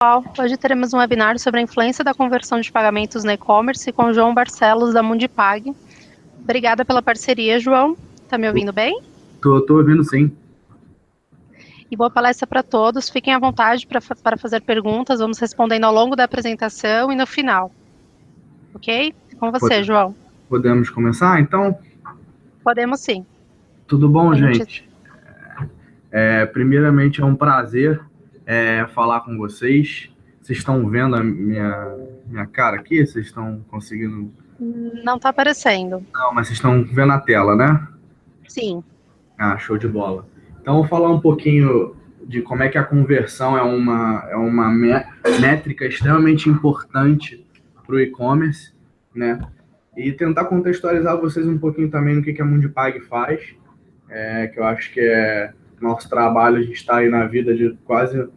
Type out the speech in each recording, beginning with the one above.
Hoje teremos um webinar sobre a influência da conversão de pagamentos no e-commerce com o João Barcelos, da Mundipag. Obrigada pela parceria, João. Está me ouvindo bem? Tô ouvindo sim. E boa palestra para todos. Fiquem à vontade para fazer perguntas. Vamos respondendo ao longo da apresentação e no final. Ok? Com você, João. Podemos começar, então? Podemos sim. Tudo bom, gente? Primeiramente, é um prazer falar com vocês. Vocês estão vendo a minha cara aqui? Vocês estão conseguindo... Não está aparecendo. Não, mas vocês estão vendo a tela, né? Sim. Ah, show de bola. Então, vou falar um pouquinho de como é que a conversão é uma métrica extremamente importante para o e-commerce, né? E tentar contextualizar vocês um pouquinho também no que a Mundipag faz, que eu acho que é nosso trabalho. A gente está aí na vida de quase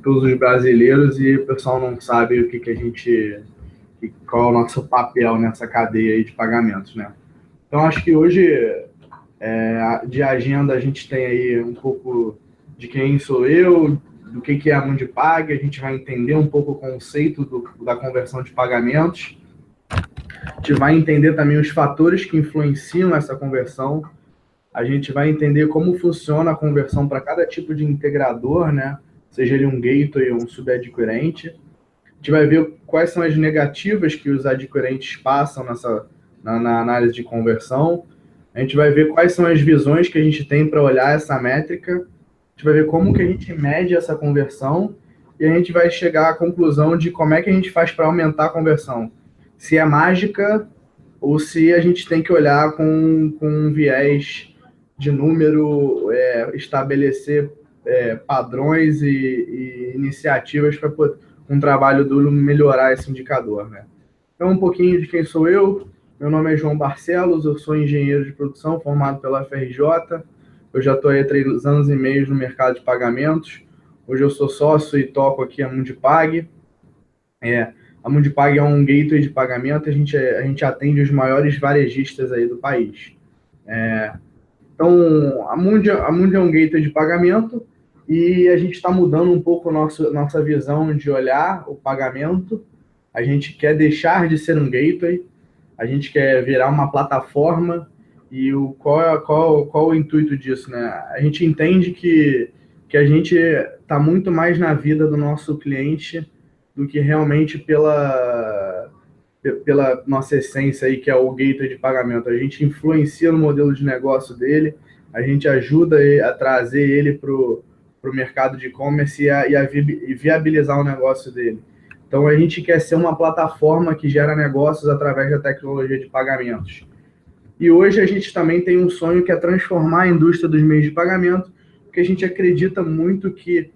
todos os brasileiros e o pessoal não sabe o que a gente... qual é o nosso papel nessa cadeia aí de pagamentos, né? Então, acho que hoje, de agenda, a gente tem aí um pouco de quem sou eu, do que é a Mundipag. A gente vai entender um pouco o conceito da conversão de pagamentos. A gente vai entender também os fatores que influenciam essa conversão. A gente vai entender como funciona a conversão para cada tipo de integrador, né? Seja ele um gateway ou um subadquirente. A gente vai ver quais são as negativas que os adquirentes passam na análise de conversão. A gente vai ver quais são as visões que a gente tem para olhar essa métrica. A gente vai ver como que a gente mede essa conversão e a gente vai chegar à conclusão de como é que a gente faz para aumentar a conversão. Se é mágica ou se a gente tem que olhar com um viés de número, estabelecer padrões e iniciativas para um trabalho duro melhorar esse indicador, né? Então, um pouquinho de quem sou eu. Meu nome é João Barcelos, eu sou engenheiro de produção formado pela FRJ. Eu já estou aí há 3 anos e meio no mercado de pagamentos. Hoje eu sou sócio e toco aqui a Mundipag. A Mundipag é um gateway de pagamento. A gente atende os maiores varejistas aí do país. Então, a Mundi é um gateway de pagamento e a gente está mudando um pouco nossa visão de olhar o pagamento. A gente quer deixar de ser um gateway, a gente quer virar uma plataforma. E qual o intuito disso, né? A gente entende que a gente está muito mais na vida do nosso cliente do que realmente pela nossa essência aí, que é o gateway de pagamento. A gente influencia no modelo de negócio dele, a gente ajuda a trazer ele para o mercado de e-commerce e viabilizar o negócio dele. Então, a gente quer ser uma plataforma que gera negócios através da tecnologia de pagamentos. E hoje a gente também tem um sonho que é transformar a indústria dos meios de pagamento, porque a gente acredita muito que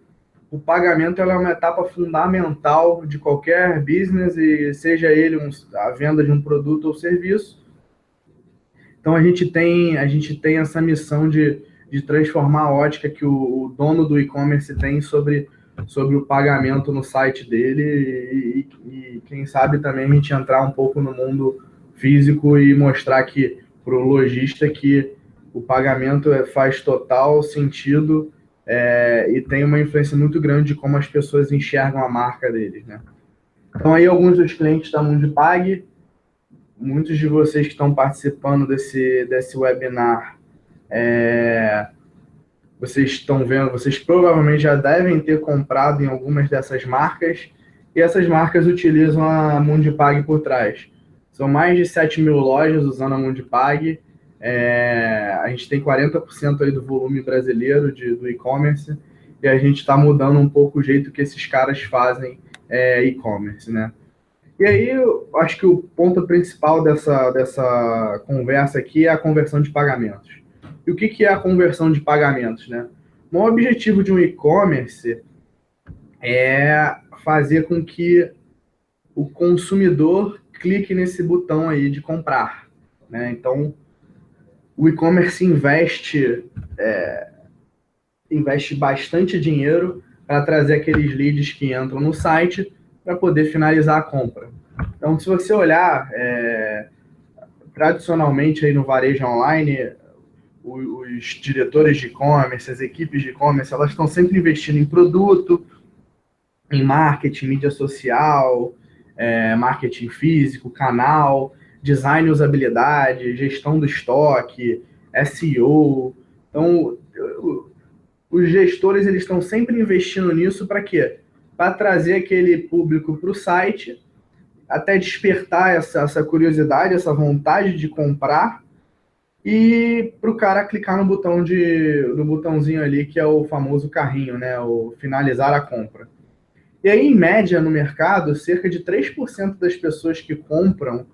o pagamento é uma etapa fundamental de qualquer business, e seja ele a venda de um produto ou serviço. Então, a gente tem essa missão de transformar a ótica que o dono do e-commerce tem sobre o pagamento no site dele e quem sabe também a gente entrar um pouco no mundo físico e mostrar que para o lojista que o pagamento faz total sentido e tem uma influência muito grande de como as pessoas enxergam a marca deles, né? Então, aí alguns dos clientes da Mundipag, muitos de vocês que estão participando desse webinar, vocês estão vendo, vocês provavelmente já devem ter comprado em algumas dessas marcas, e essas marcas utilizam a Mundipag por trás. São mais de 7.000 lojas usando a Mundipag. A gente tem 40% aí do volume brasileiro do e-commerce, e a gente está mudando um pouco o jeito que esses caras fazem e-commerce, né? E aí, eu acho que o ponto principal dessa conversa aqui é a conversão de pagamentos. E o que é a conversão de pagamentos, né? O maior objetivo de um e-commerce é fazer com que o consumidor clique nesse botão aí de comprar, né? Então, o e-commerce investe bastante dinheiro para trazer aqueles leads que entram no site para poder finalizar a compra. Então, se você olhar tradicionalmente aí no varejo online, os diretores de e-commerce, as equipes de e-commerce, elas estão sempre investindo em produto, em marketing, mídia social, marketing físico, canal, design e usabilidade, gestão do estoque, SEO. Então, os gestores eles estão sempre investindo nisso para quê? Para trazer aquele público para o site, até despertar essa curiosidade, essa vontade de comprar, e para o cara clicar no botãozinho ali, que é o famoso carrinho, né? O finalizar a compra. E aí, em média, no mercado, cerca de 3% das pessoas que compram,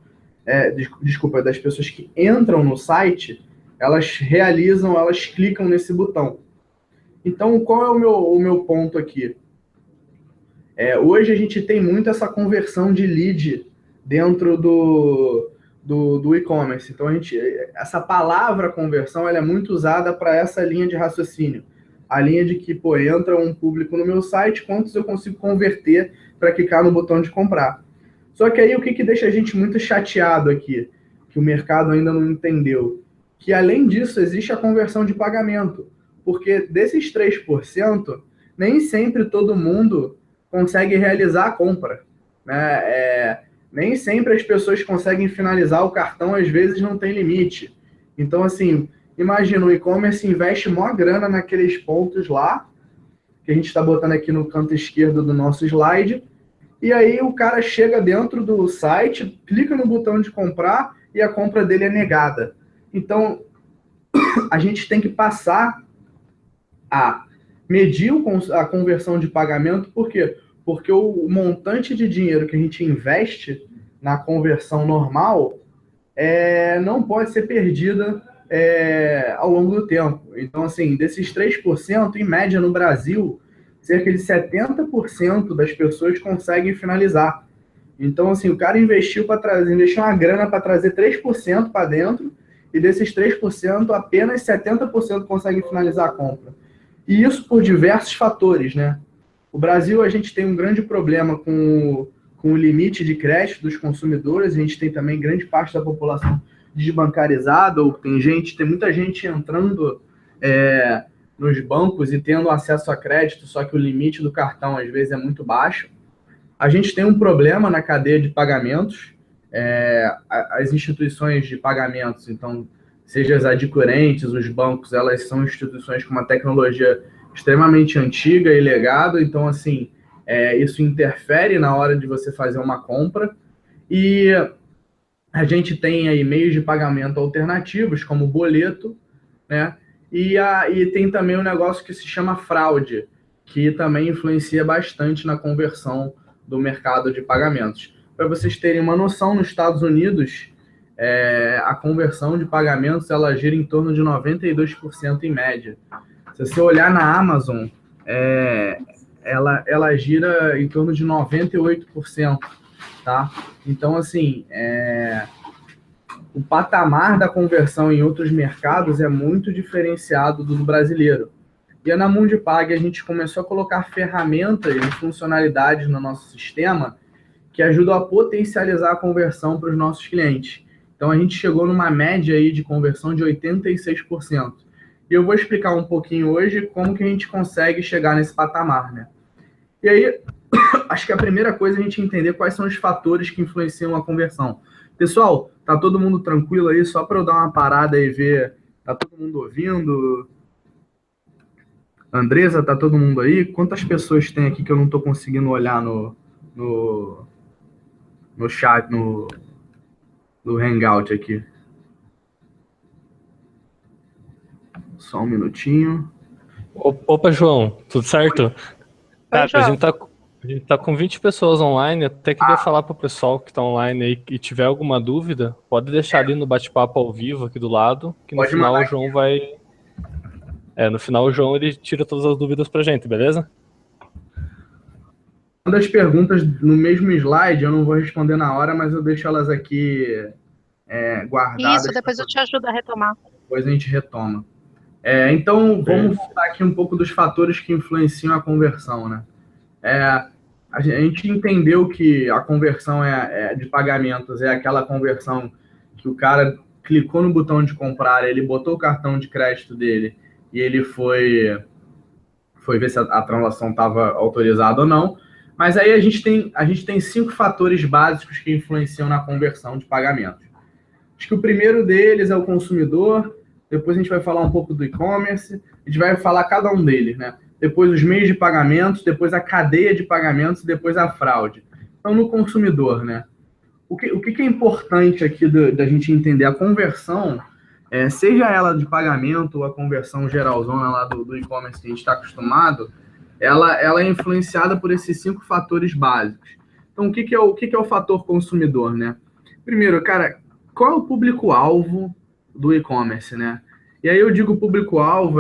das pessoas que entram no site, elas clicam nesse botão. Então, qual é o meu ponto aqui? Hoje a gente tem muito essa conversão de lead dentro do e-commerce. Então, essa palavra conversão ela é muito usada para essa linha de raciocínio. A linha de que, entra um público no meu site, quantos eu consigo converter para clicar no botão de comprar. Só que aí o que deixa a gente muito chateado aqui, que o mercado ainda não entendeu? Que além disso existe a conversão de pagamento. Porque desses 3%, nem sempre todo mundo consegue realizar a compra, né? Nem sempre as pessoas conseguem finalizar o cartão, às vezes não tem limite. Então, assim, imagina, o e-commerce investe maior grana naqueles pontos lá, que a gente está botando aqui no canto esquerdo do nosso slide, e aí o cara chega dentro do site, clica no botão de comprar e a compra dele é negada. Então, a gente tem que passar a medir a conversão de pagamento, por quê? Porque o montante de dinheiro que a gente investe na conversão normal não pode ser perdida ao longo do tempo. Então, assim, desses 3%, em média no Brasil, cerca de 70% das pessoas conseguem finalizar. Então, assim, o cara investiu uma grana para trazer 3% para dentro, e desses 3%, apenas 70% conseguem finalizar a compra. E isso por diversos fatores, né? O Brasil, a gente tem um grande problema com o limite de crédito dos consumidores, a gente tem também grande parte da população desbancarizada, ou tem muita gente entrando nos bancos e tendo acesso a crédito, só que o limite do cartão às vezes é muito baixo. A gente tem um problema na cadeia de pagamentos, as instituições de pagamentos, então, seja as adquirentes, os bancos, elas são instituições com uma tecnologia extremamente antiga e legada, então, assim, isso interfere na hora de você fazer uma compra, e a gente tem aí meios de pagamento alternativos, como boleto, né? E tem também um negócio que se chama fraude, que também influencia bastante na conversão do mercado de pagamentos. Para vocês terem uma noção, nos Estados Unidos, a conversão de pagamentos ela gira em torno de 92% em média. Se você olhar na Amazon, ela gira em torno de 98%, tá? Então, assim, o patamar da conversão em outros mercados é muito diferenciado do brasileiro. E na Mundipag a gente começou a colocar ferramentas e funcionalidades no nosso sistema que ajudam a potencializar a conversão para os nossos clientes. Então a gente chegou numa média aí de conversão de 86%. E eu vou explicar um pouquinho hoje como que a gente consegue chegar nesse patamar, né? E aí, acho que a primeira coisa é a gente entender quais são os fatores que influenciam a conversão. Pessoal, tá todo mundo tranquilo aí? Só para eu dar uma parada e ver, tá todo mundo ouvindo? Andresa, tá todo mundo aí? Quantas pessoas tem aqui que eu não tô conseguindo olhar no chat, no Hangout aqui? Só um minutinho. Opa, João, tudo certo? Cara, João. a gente tá com 20 pessoas online. Eu até queria falar pro pessoal que tá online aí e tiver alguma dúvida, pode deixar ali no bate-papo ao vivo aqui do lado, que no final o João vai... no final o João ele tira todas as dúvidas pra gente, beleza? Uma das perguntas no mesmo slide, eu não vou responder na hora, mas eu deixo elas aqui guardadas. Isso, depois eu te ajudo a retomar. Depois a gente retoma. Então, vamos falar aqui um pouco dos fatores que influenciam a conversão, né? A gente entendeu que a conversão de pagamentos é aquela conversão que o cara clicou no botão de comprar, ele botou o cartão de crédito dele e ele foi ver se a transação estava autorizada ou não. Mas aí a gente tem 5 fatores básicos que influenciam na conversão de pagamentos. Acho que o primeiro deles é o consumidor, depois a gente vai falar um pouco do e-commerce, a gente vai falar cada um deles, né? Depois os meios de pagamentos, depois a cadeia de pagamentos e depois a fraude. Então, no consumidor, né? O que é importante aqui da gente entender? A conversão, seja ela de pagamento ou a conversão geralzona lá do e-commerce que a gente está acostumado, ela é influenciada por esses 5 fatores básicos. Então, o que é o fator consumidor, né? Primeiro, cara, qual é o público-alvo do e-commerce, né? E aí eu digo público-alvo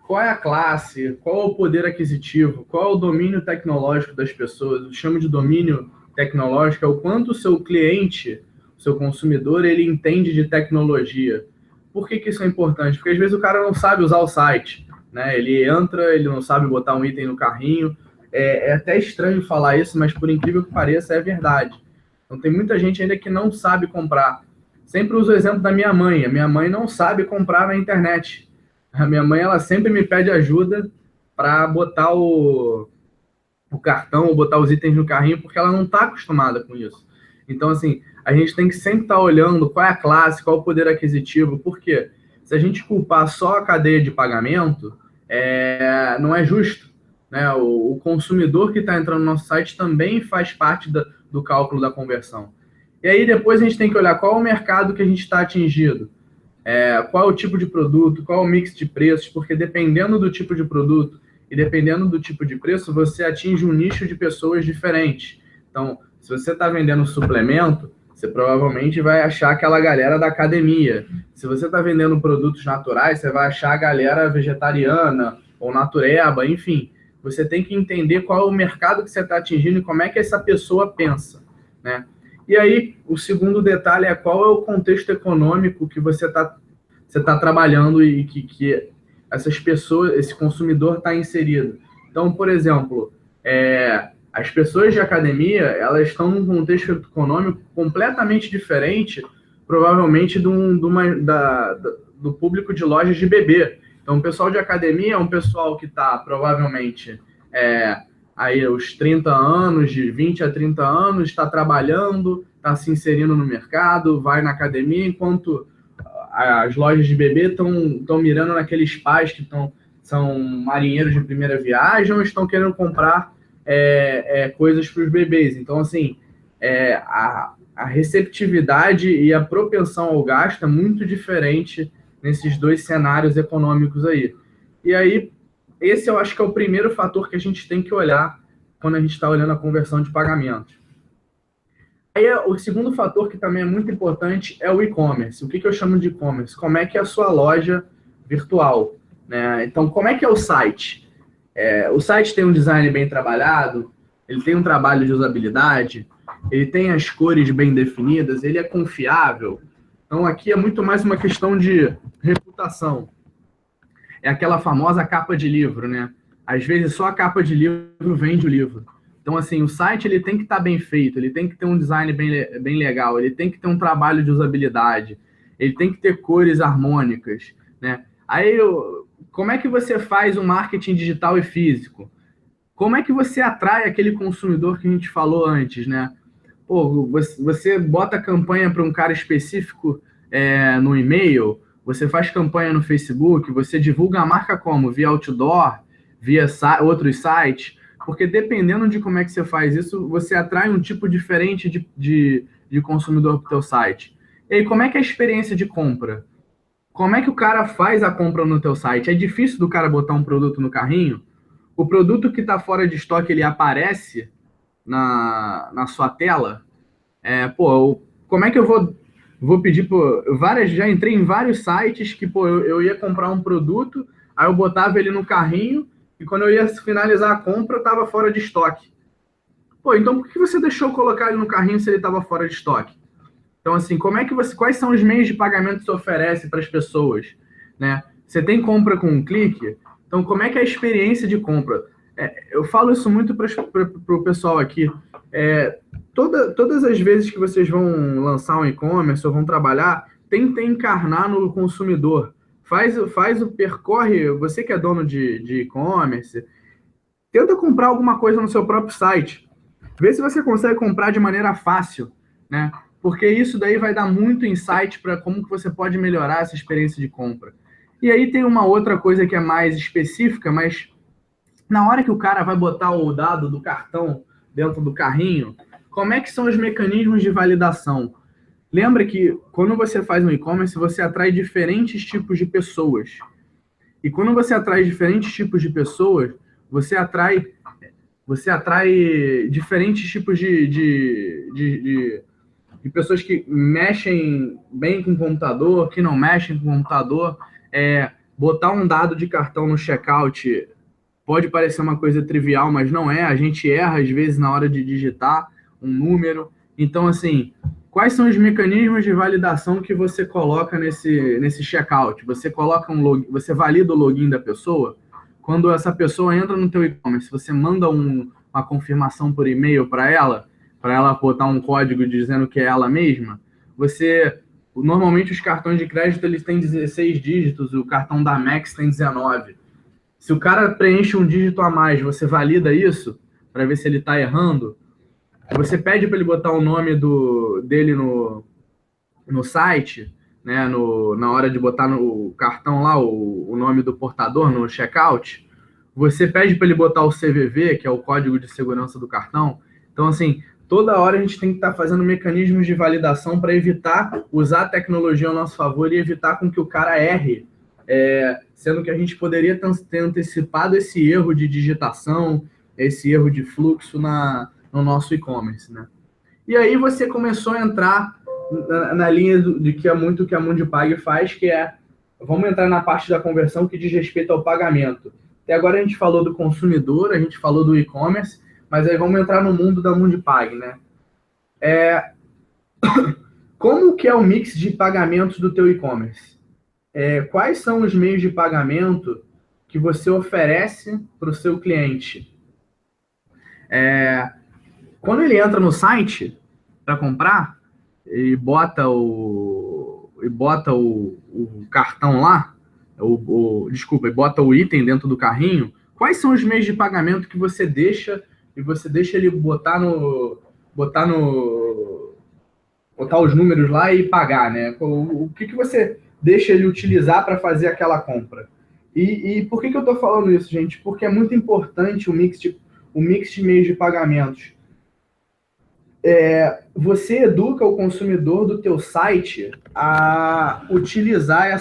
qual é a classe, qual é o poder aquisitivo, qual é o domínio tecnológico das pessoas. Eu chamo de domínio tecnológico, é o quanto o seu cliente, o seu consumidor, ele entende de tecnologia. Por que isso é importante? Porque às vezes o cara não sabe usar o site, né? Ele entra, ele não sabe botar um item no carrinho. É até estranho falar isso, mas por incrível que pareça, é verdade. Então tem muita gente ainda que não sabe comprar. Sempre uso o exemplo da minha mãe. A minha mãe não sabe comprar na internet. A minha mãe, ela sempre me pede ajuda para botar o cartão ou botar os itens no carrinho, porque ela não está acostumada com isso. Então, assim, a gente tem que sempre estar olhando qual é a classe, qual é o poder aquisitivo, porque se a gente culpar só a cadeia de pagamento, não é justo, né? O consumidor que está entrando no nosso site também faz parte do cálculo da conversão. E aí depois a gente tem que olhar qual é o mercado que a gente está atingindo, qual é o tipo de produto, qual é o mix de preços, porque dependendo do tipo de produto e dependendo do tipo de preço, você atinge um nicho de pessoas diferentes. Então, se você está vendendo suplemento, você provavelmente vai achar aquela galera da academia. Se você está vendendo produtos naturais, você vai achar a galera vegetariana ou natureba, enfim. Você tem que entender qual é o mercado que você está atingindo e como é que essa pessoa pensa, né? E aí, o segundo detalhe é qual é o contexto econômico que você tá trabalhando e que essas pessoas, esse consumidor está inserido. Então, por exemplo, as pessoas de academia, elas estão num contexto econômico completamente diferente, provavelmente do público de lojas de bebê. Então, o pessoal de academia é um pessoal que está provavelmente aí aos 30 anos, de 20 a 30 anos, está trabalhando, está se inserindo no mercado, vai na academia, enquanto as lojas de bebê estão mirando naqueles pais que são marinheiros de primeira viagem ou estão querendo comprar coisas para os bebês. Então, assim, a receptividade e a propensão ao gasto é muito diferente nesses 2 cenários econômicos aí. E aí, esse eu acho que é o primeiro fator que a gente tem que olhar quando a gente está olhando a conversão de pagamentos. Aí, o segundo fator que também é muito importante é o e-commerce. O que eu chamo de e-commerce? Como é que é a sua loja virtual, né? Então, como é que é o site? O site tem um design bem trabalhado, ele tem um trabalho de usabilidade, ele tem as cores bem definidas, ele é confiável. Então, aqui é muito mais uma questão de reputação. É aquela famosa capa de livro, né? Às vezes só a capa de livro vende o livro. Então, assim, o site ele tem que estar bem feito, ele tem que ter um design bem legal, ele tem que ter um trabalho de usabilidade, ele tem que ter cores harmônicas, né? Aí, como é que você faz um marketing digital e físico? Como é que você atrai aquele consumidor que a gente falou antes, né? Pô, você bota campanha para um cara específico no e-mail, você faz campanha no Facebook, você divulga a marca como? Via outdoor, via outros sites, porque dependendo de como é que você faz isso, você atrai um tipo diferente de consumidor para o teu site. E aí, como é que é a experiência de compra? Como é que o cara faz a compra no teu site? É difícil do cara botar um produto no carrinho? O produto que está fora de estoque, ele aparece na sua tela? Como é que eu vou pedir já entrei em vários sites que eu ia comprar um produto, aí eu botava ele no carrinho e quando eu ia finalizar a compra estava fora de estoque. Então por que você deixou colocar ele no carrinho se ele estava fora de estoque? Então, assim, quais são os meios de pagamento que você oferece para as pessoas, né? Você tem compra com um clique? Então, como é que é a experiência de compra? Eu falo isso muito para o pessoal aqui. Todas as vezes que vocês vão lançar um e-commerce ou vão trabalhar, tentem encarnar no consumidor. Percorre, você que é dono de e-commerce, tenta comprar alguma coisa no seu próprio site. Vê se você consegue comprar de maneira fácil, né? Porque isso daí vai dar muito insight para como que você pode melhorar essa experiência de compra. E aí tem uma outra coisa que é mais específica, mas na hora que o cara vai botar o dado do cartão dentro do carrinho, como é que são os mecanismos de validação? Lembra que quando você faz um e-commerce, você atrai diferentes tipos de pessoas. E quando você atrai diferentes tipos de pessoas, você atrai diferentes tipos de pessoas que mexem bem com o computador, que não mexem com o computador. Botar um dado de cartão no checkout pode parecer uma coisa trivial, mas não é. A gente erra, às vezes, na hora de digitar um número. Então, assim, quais são os mecanismos de validação que você coloca nesse checkout? Você coloca você valida o login da pessoa? Quando essa pessoa entra no teu e-commerce, você manda uma confirmação por e-mail para ela botar um código dizendo que é ela mesma. Normalmente os cartões de crédito eles têm 16 dígitos, o cartão da Max tem 19. Se o cara preenche um dígito a mais, você valida isso para ver se ele está errando. Você pede para ele botar o nome dele no site, né, na hora de botar no cartão lá o nome do portador no checkout. Você pede para ele botar o CVV, que é o código de segurança do cartão. Então, assim, toda hora a gente tem que estar fazendo mecanismos de validação para evitar usar a tecnologia ao nosso favor e evitar com que o cara erre, sendo que a gente poderia ter antecipado esse erro de digitação, esse erro de fluxo no nosso e-commerce, né? E aí você começou a entrar na linha de que é muito o que a Mundipag faz, que vamos entrar na parte da conversão que diz respeito ao pagamento. Até agora a gente falou do consumidor, a gente falou do e-commerce, mas aí vamos entrar no mundo da Mundipag, né? Como que é o mix de pagamentos do teu e-commerce? Quais são os meios de pagamento que você oferece para o seu cliente? Quando ele entra no site para comprar e bota o cartão lá, e bota o item dentro do carrinho, quais são os meios de pagamento que você deixa ele botar os números lá e pagar, né? O que você deixa ele utilizar para fazer aquela compra? E por que eu estou falando isso, gente? Porque é muito importante o mix de meios de pagamentos. Você educa o consumidor do teu site a utilizar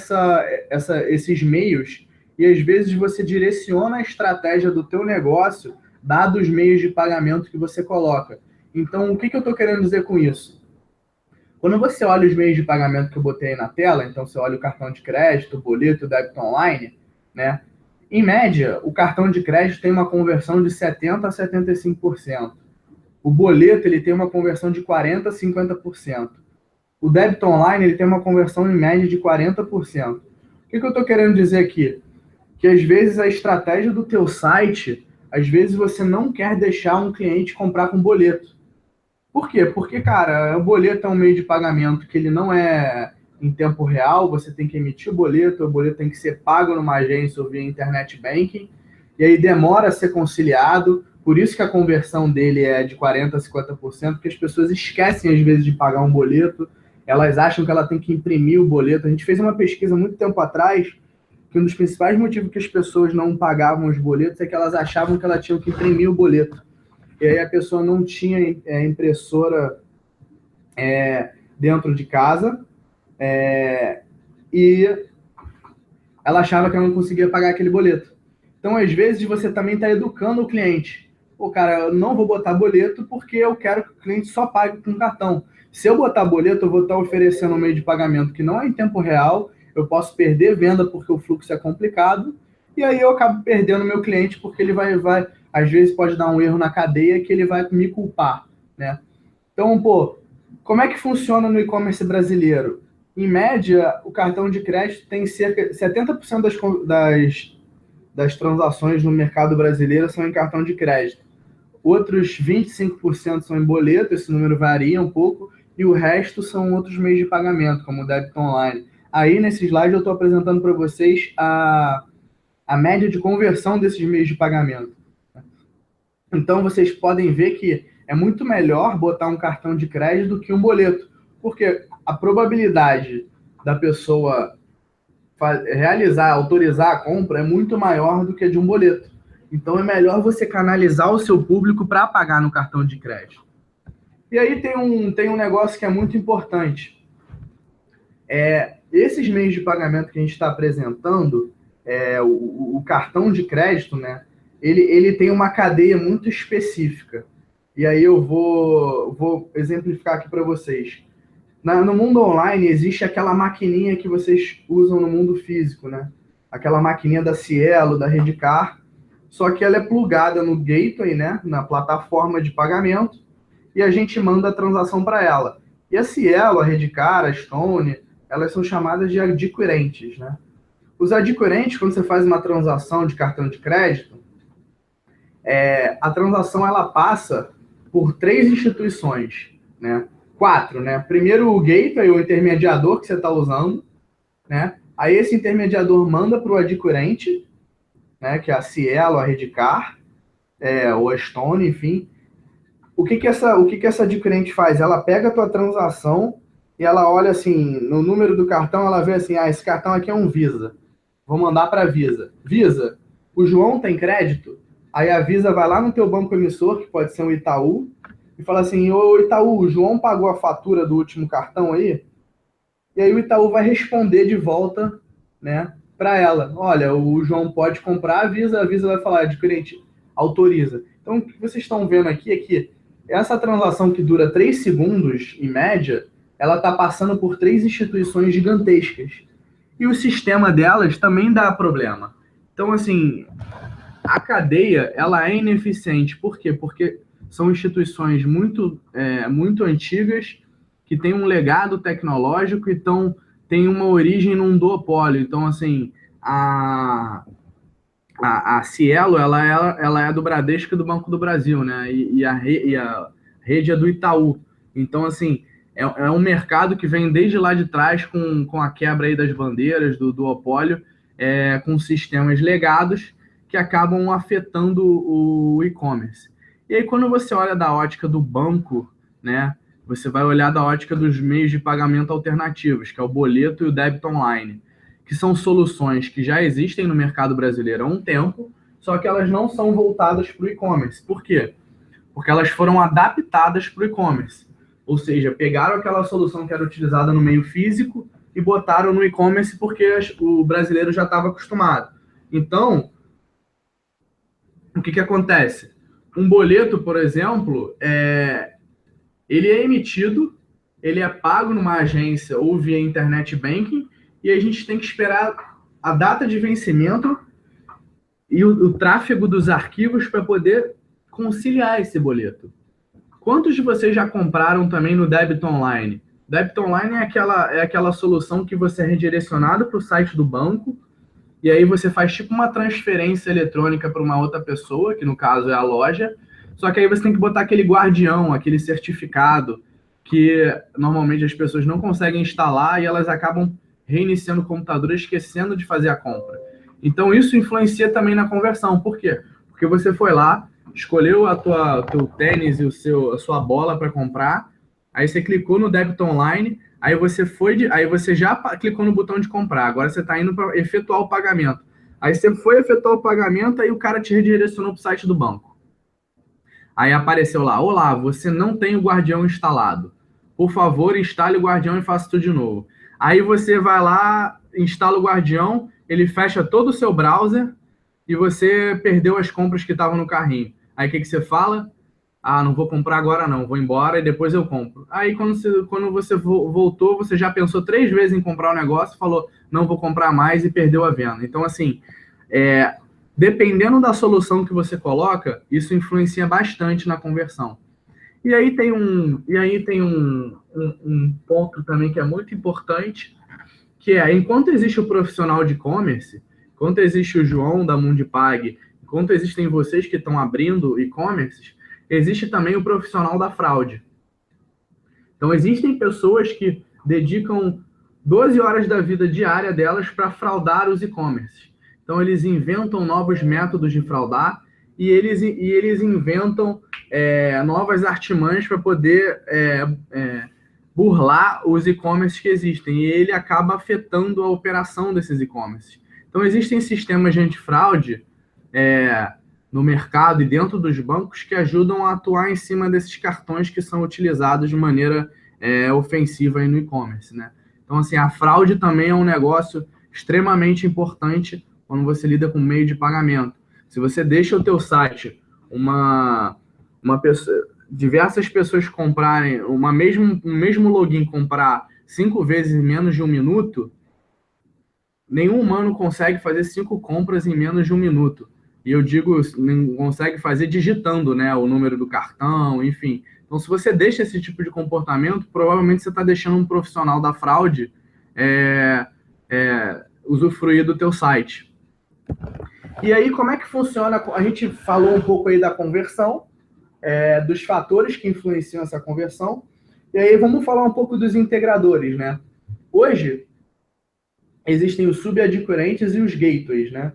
esses meios e às vezes você direciona a estratégia do teu negócio dados os meios de pagamento que você coloca. Então, o que eu estou querendo dizer com isso? Quando você olha os meios de pagamento que eu botei aí na tela, então você olha o cartão de crédito, o boleto, o débito online, né? Em média, o cartão de crédito tem uma conversão de 70% a 75%. O boleto ele tem uma conversão de 40% a 50%. O débito online ele tem uma conversão em média de 40%. O que eu estou querendo dizer aqui? Que às vezes a estratégia do teu site, às vezes você não quer deixar um cliente comprar com boleto. Por quê? Porque, cara, o boleto é um meio de pagamento que ele não é em tempo real, você tem que emitir o boleto tem que ser pago numa agência ou via internet banking, e aí demora a ser conciliado, por isso que a conversão dele é de 40% a 50%, porque as pessoas esquecem, às vezes, de pagar um boleto, elas acham que ela tem que imprimir o boleto. A gente fez uma pesquisa muito tempo atrás, que um dos principais motivos que as pessoas não pagavam os boletos é que elas achavam que ela tinha que imprimir o boleto. E aí a pessoa não tinha impressora dentro de casa e ela achava que ela não conseguia pagar aquele boleto. Então, às vezes, você também está educando o cliente. Pô, cara, eu não vou botar boleto porque eu quero que o cliente só pague com cartão. Se eu botar boleto, eu vou estar oferecendo um meio de pagamento que não é em tempo real, eu posso perder venda porque o fluxo é complicado, e aí eu acabo perdendo meu cliente porque ele vai às vezes pode dar um erro na cadeia que ele vai me culpar, né? Então, como é que funciona no e-commerce brasileiro? Em média, o cartão de crédito tem cerca de 70% das transações no mercado brasileiro são em cartão de crédito. Outros 25% são em boleto, esse número varia um pouco, e o resto são outros meios de pagamento, como o débito online. Aí, nesse slide, eu estou apresentando para vocês a média de conversão desses meios de pagamento. Então, vocês podem ver que é muito melhor botar um cartão de crédito do que um boleto, porque a probabilidade da pessoa realizar, autorizar a compra é muito maior do que a de um boleto. Então, é melhor você canalizar o seu público para pagar no cartão de crédito. E aí tem um negócio que é muito importante. Esses meios de pagamento que a gente está apresentando, o cartão de crédito, né, ele tem uma cadeia muito específica. E aí eu vou exemplificar aqui para vocês. No mundo online existe aquela maquininha que vocês usam no mundo físico, né? Aquela maquininha da Cielo, da Redcar, só que ela é plugada no gateway, né, na plataforma de pagamento, e a gente manda a transação para ela. E a Cielo, a Redcar, a Stone, elas são chamadas de adquirentes, né? Os adquirentes, quando você faz uma transação de cartão de crédito, a transação ela passa por 3 instituições, né? 4, né? Primeiro o gateway, o intermediador que você está usando, né? Aí esse intermediador manda para o adquirente, né? Que é a Cielo, a Redcar, ou a Stone, enfim. O que essa adquirente faz? Ela pega a tua transação e ela olha assim, no número do cartão, ela vê assim, esse cartão aqui é um Visa. Vou mandar para a Visa. Visa, o João tem crédito? Aí a Visa vai lá no teu banco emissor, que pode ser um Itaú, e fala assim, ô Itaú, o João pagou a fatura do último cartão aí? E aí o Itaú vai responder de volta, né, para ela. Olha, o João pode comprar, a Visa vai falar, adquirente, autoriza. Então o que vocês estão vendo aqui é que essa transação que dura 3 segundos, em média, ela está passando por 3 instituições gigantescas. E o sistema delas também dá problema. Então, assim, a cadeia ela é ineficiente. Por quê? Porque são instituições muito antigas, que têm um legado tecnológico e têm uma origem num duopólio. Então, assim, a Cielo ela é do Bradesco e do Banco do Brasil, né? E a rede é do Itaú. Então, assim, é um mercado que vem desde lá de trás com a quebra aí das bandeiras, do duopólio, com sistemas legados que acabam afetando o e-commerce. E aí, quando você olha da ótica do banco, né, você vai olhar da ótica dos meios de pagamento alternativos, que é o boleto e o débito online, que são soluções que já existem no mercado brasileiro há um tempo, só que elas não são voltadas para o e-commerce. Por quê? Porque elas foram adaptadas para o e-commerce. Ou seja, pegaram aquela solução que era utilizada no meio físico e botaram no e-commerce porque o brasileiro já estava acostumado. Então, o que acontece? Um boleto, por exemplo, ele é emitido, ele é pago numa agência ou via internet banking, e a gente tem que esperar a data de vencimento e o tráfego dos arquivos para poder conciliar esse boleto. Quantos de vocês já compraram também no débito online? Débito online é aquela solução que você é redirecionado para o site do banco, e aí você faz tipo uma transferência eletrônica para uma outra pessoa, que no caso é a loja, só que aí você tem que botar aquele guardião, aquele certificado, que normalmente as pessoas não conseguem instalar e elas acabam reiniciando o computador, esquecendo de fazer a compra. Então isso influencia também na conversão. Por quê? Porque você foi lá, escolheu o teu tênis e a sua bola para comprar, aí você clicou no débito online, aí você já clicou no botão de comprar, agora você está indo para efetuar o pagamento. Aí você foi efetuar o pagamento, aí o cara te redirecionou para o site do banco. Aí apareceu lá, olá, você não tem o Guardião instalado. Por favor, instale o Guardião e faça tudo de novo. Aí você vai lá, instala o Guardião, ele fecha todo o seu browser e você perdeu as compras que estavam no carrinho. Aí o que você fala? Ah, não vou comprar agora não, vou embora e depois eu compro. Aí quando você voltou, você já pensou 3 vezes em comprar o negócio, falou, não vou comprar mais e perdeu a venda. Então, assim, dependendo da solução que você coloca, isso influencia bastante na conversão. E aí tem um ponto também que é muito importante, que enquanto existe o profissional de e-commerce, enquanto existe o João da Mundipag, enquanto existem vocês que estão abrindo e-commerces, existe também o profissional da fraude. Então, existem pessoas que dedicam 12 horas da vida diária delas para fraudar os e-commerces. Então, eles inventam novos métodos de fraudar eles inventam novas artimanhas para poder burlar os e-commerce que existem, e ele acaba afetando a operação desses e-commerce. Então, existem sistemas de antifraude no mercado e dentro dos bancos que ajudam a atuar em cima desses cartões que são utilizados de maneira ofensiva aí no e-commerce, né? Então, assim, a fraude também é um negócio extremamente importante quando você lida com meio de pagamento. Se você deixa o teu site diversas pessoas comprarem um mesmo login, comprar 5 vezes em menos de 1 minuto, nenhum humano consegue fazer 5 compras em menos de 1 minuto. E eu digo, não consegue fazer digitando, né, o número do cartão, enfim. Então, se você deixa esse tipo de comportamento, provavelmente você está deixando um profissional da fraude usufruir do teu site. E aí, como é que funciona? A gente falou um pouco aí da conversão, dos fatores que influenciam essa conversão. E aí, vamos falar um pouco dos integradores, né? Hoje, existem os subadquirentes e os gateways, né?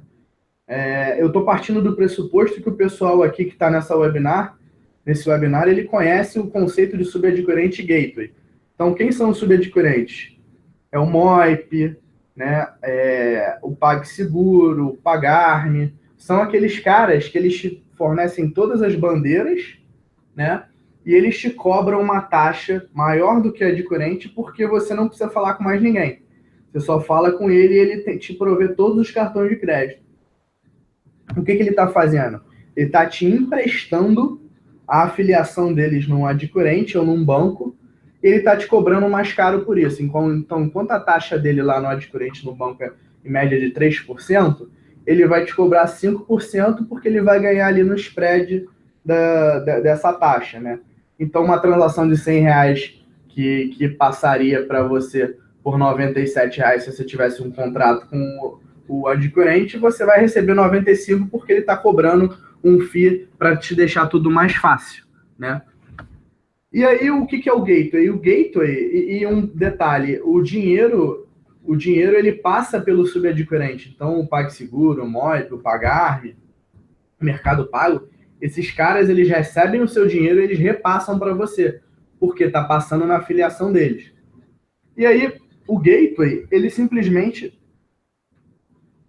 Eu estou partindo do pressuposto que o pessoal aqui que está nesse webinar, ele conhece o conceito de subadquirente e gateway. Então, quem são os subadquirentes? É o Moip, né? O PagSeguro, o Pagar.me, são aqueles caras que eles te fornecem todas as bandeiras, né? E eles te cobram uma taxa maior do que a adquirente porque você não precisa falar com mais ninguém. Você só fala com ele e ele te provê todos os cartões de crédito. O que ele está fazendo? Ele está te emprestando a afiliação deles num adquirente ou num banco, ele está te cobrando mais caro por isso. Então, enquanto a taxa dele lá no adquirente no banco é em média de 3%, ele vai te cobrar 5% porque ele vai ganhar ali no spread dessa taxa, né? Então, uma transação de R$100 que passaria para você por R$97 se você tivesse um contrato com o adquirente, você vai receber 95 porque ele está cobrando um FII para te deixar tudo mais fácil, né? E aí, o que é o gateway? O gateway, e um detalhe, o dinheiro ele passa pelo subadquirente. Então, o PagSeguro, o Moip, o Pagar.me, o Mercado Pago, esses caras, eles recebem o seu dinheiro e eles repassam para você, porque está passando na afiliação deles. E aí, o gateway, ele simplesmente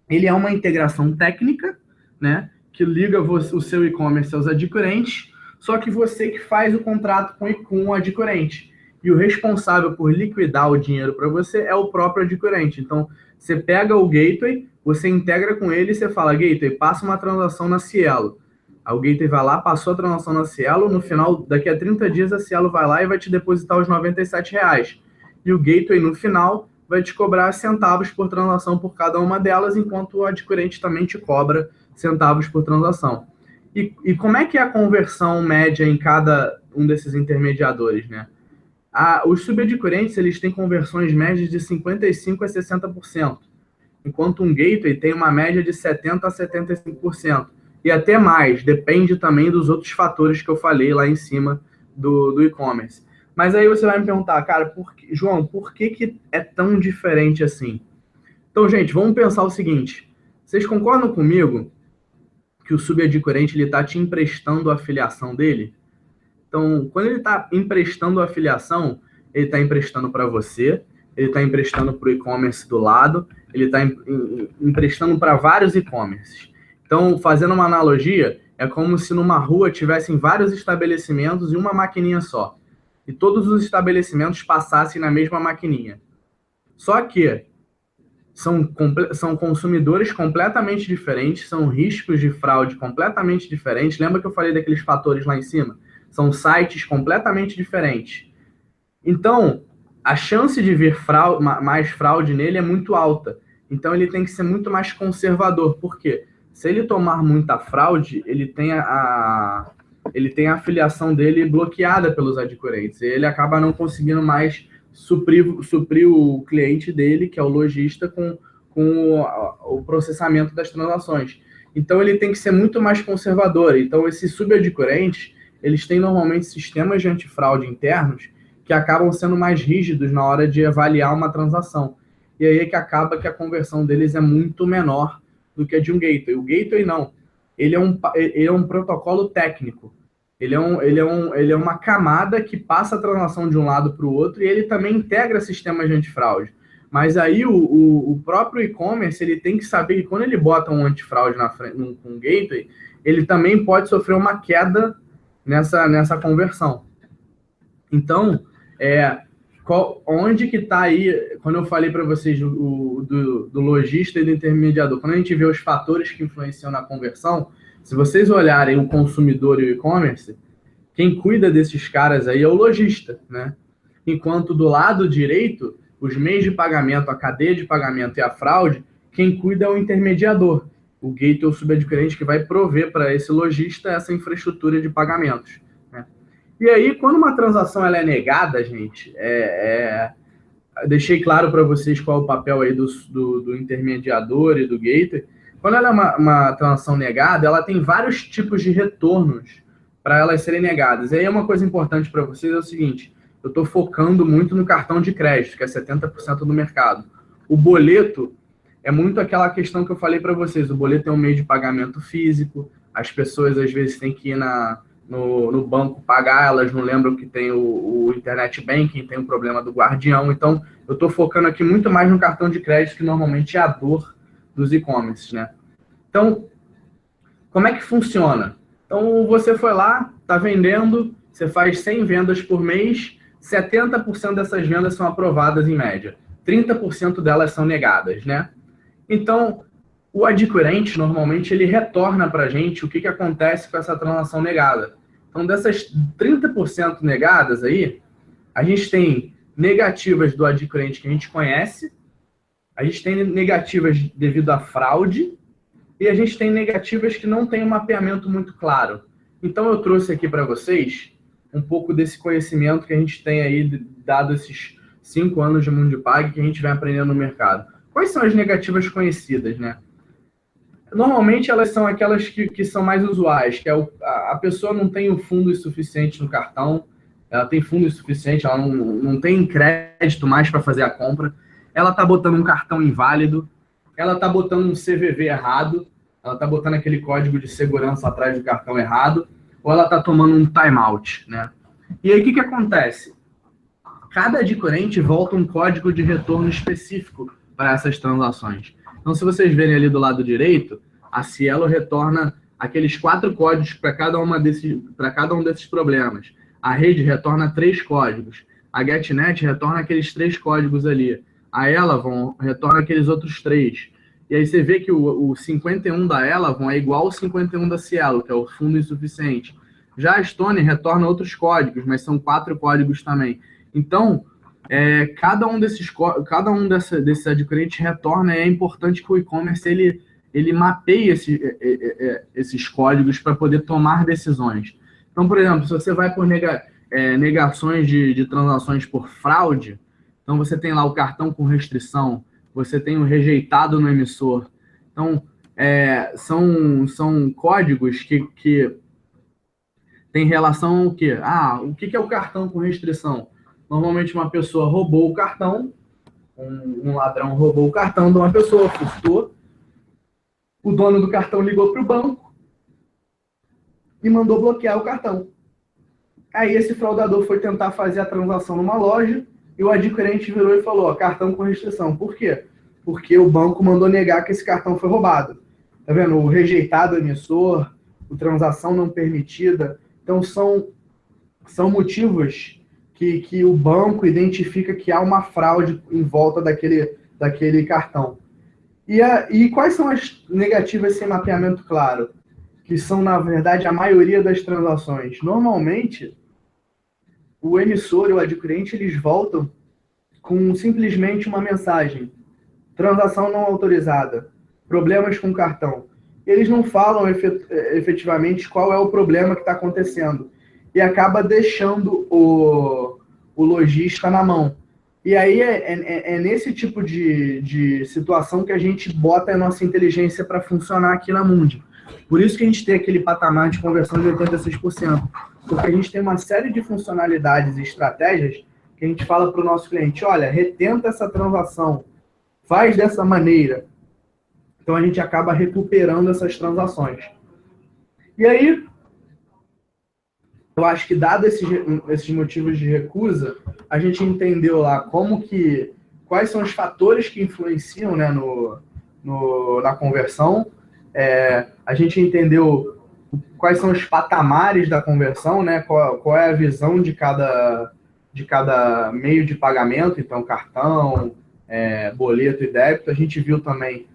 ele é uma integração técnica, né, que liga o seu e-commerce aos adquirentes, só que você que faz o contrato com o adquirente. E o responsável por liquidar o dinheiro para você é o próprio adquirente. Então, você pega o gateway, você integra com ele e você fala, gateway, passa uma transação na Cielo. Aí o gateway vai lá, passou a transação na Cielo, no final, daqui a 30 dias, a Cielo vai lá e vai te depositar os R$97. E o gateway, no final, vai te cobrar centavos por transação por cada uma delas, enquanto o adquirente também te cobra centavos por transação. E como é que é a conversão média em cada um desses intermediadores, né? Os subadquirentes, eles têm conversões médias de 55% a 60%, enquanto um gateway tem uma média de 70% a 75%. E até mais, depende também dos outros fatores que eu falei lá em cima do e-commerce. Mas aí você vai me perguntar, cara, João, por que é tão diferente assim? Então, gente, vamos pensar o seguinte. Vocês concordam comigo que o subadquirente está te emprestando a afiliação dele? Então, quando ele está emprestando a afiliação, ele está emprestando para você, ele está emprestando para o e-commerce do lado, ele está emprestando para vários e-commerces. Então, fazendo uma analogia, é como se numa rua tivessem vários estabelecimentos e uma maquininha só. E todos os estabelecimentos passassem na mesma maquininha. Só que são consumidores completamente diferentes, são riscos de fraude completamente diferentes. Lembra que eu falei daqueles fatores lá em cima? São sites completamente diferentes. Então, a chance de vir mais fraude nele é muito alta. Então, ele tem que ser muito mais conservador. Por quê? Se ele tomar muita fraude, ele tem a afiliação dele bloqueada pelos adquirentes. E ele acaba não conseguindo mais suprir o cliente dele, que é o lojista, com o processamento das transações. Então, ele tem que ser muito mais conservador. Então, esses subadquirentes, eles têm normalmente sistemas de antifraude internos que acabam sendo mais rígidos na hora de avaliar uma transação. E aí é que acaba que a conversão deles é muito menor do que a de um gateway. O gateway não. ele é um protocolo técnico. Ele é uma camada que passa a transação de um lado para o outro e ele também integra sistemas de antifraude. Mas aí o próprio e-commerce ele tem que saber que quando ele bota um antifraude na frente, um gateway, ele também pode sofrer uma queda nessa conversão. Então, onde que está aí, quando eu falei para vocês do lojista e do intermediador, quando a gente vê os fatores que influenciam na conversão, se vocês olharem o consumidor e o e-commerce, quem cuida desses caras aí é o lojista, né? Enquanto do lado direito, os meios de pagamento, a cadeia de pagamento e a fraude, quem cuida é o intermediador, o gateway ou subadquirente que vai prover para esse lojista essa infraestrutura de pagamentos. E aí, quando uma transação ela é negada, gente, deixei claro para vocês qual é o papel aí do intermediador e do gateway. Quando ela é uma transação negada, ela tem vários tipos de retornos para elas serem negadas. E aí uma coisa importante para vocês é o seguinte, eu estou focando muito no cartão de crédito, que é 70% do mercado. O boleto é muito aquela questão que eu falei para vocês, o boleto é um meio de pagamento físico, as pessoas às vezes têm que ir no banco pagar, elas não lembram que tem o internet banking, tem o problema do guardião, então eu estou focando aqui muito mais no cartão de crédito, que normalmente é a dor dos e-commerces, né? Então, como é que funciona? Então, você foi lá, está vendendo, você faz 100 vendas por mês, 70% dessas vendas são aprovadas em média, 30% delas são negadas, né? Então, o adquirente, normalmente, ele retorna para a gente o que acontece com essa transação negada. Então, dessas 30% negadas aí, a gente tem negativas do adquirente que a gente conhece, a gente tem negativas devido à fraude, e a gente tem negativas que não tem um mapeamento muito claro. Então, eu trouxe aqui para vocês um pouco desse conhecimento que a gente tem aí, dado esses 5 anos de Mundipag, que a gente vem aprendendo no mercado. Quais são as negativas conhecidas, né? Normalmente, elas são aquelas que são mais usuais, que é a pessoa não tem o fundo suficiente no cartão, ela tem fundo suficiente, ela não tem crédito mais para fazer a compra, ela está botando um cartão inválido, ela está botando um CVV errado, ela está botando aquele código de segurança atrás do cartão errado, ou ela está tomando um timeout, né? E aí, o que acontece? Cada adquirente volta um código de retorno específico para essas transações. Então, se vocês verem ali do lado direito, a Cielo retorna aqueles 4 códigos para cada um desses problemas. A rede retorna 3 códigos. A GetNet retorna aqueles 3 códigos ali. A Elavon retorna aqueles outros 3. E aí você vê que o 51 da Elavon é igual ao 51 da Cielo, que é o fundo insuficiente. Já a Stone retorna outros códigos, mas são 4 códigos também. Então, cada um desses adquirentes retorna, e é importante que o e-commerce ele mapeie esses códigos para poder tomar decisões. Então, por exemplo, se você vai por negações de transações por fraude, então você tem lá o cartão com restrição, você tem o rejeitado no emissor. Então, são códigos que tem relação ao quê? O que é o cartão com restrição? Normalmente uma pessoa roubou o cartão, um ladrão roubou o cartão de uma pessoa, furtou, o dono do cartão ligou para o banco e mandou bloquear o cartão. Aí esse fraudador foi tentar fazer a transação numa loja e o adquirente virou e falou, cartão com restrição. Por quê? Porque o banco mandou negar que esse cartão foi roubado. Tá vendo? O rejeitado emissor, a transação não permitida. Então são motivos que o banco identifica que há uma fraude em volta daquele cartão. E quais são as negativas sem mapeamento claro? Que são, na verdade, a maioria das transações. Normalmente, o emissor e o adquirente, eles voltam com simplesmente uma mensagem. Transação não autorizada. Problemas com cartão. Eles não falam efetivamente qual é o problema que está acontecendo. E acaba deixando o lojista na mão. E aí é nesse tipo de situação que a gente bota a nossa inteligência para funcionar aqui na Mundi. Por isso que a gente tem aquele patamar de conversão de 86%. Porque a gente tem uma série de funcionalidades e estratégias que a gente fala para o nosso cliente, olha, retenta essa transação, faz dessa maneira. Então a gente acaba recuperando essas transações. E aí, eu acho que, dado esses motivos de recusa, a gente entendeu lá quais são os fatores que influenciam, né, na conversão. A gente entendeu quais são os patamares da conversão, né, qual é a visão de cada meio de pagamento, então cartão, boleto e débito. A gente viu também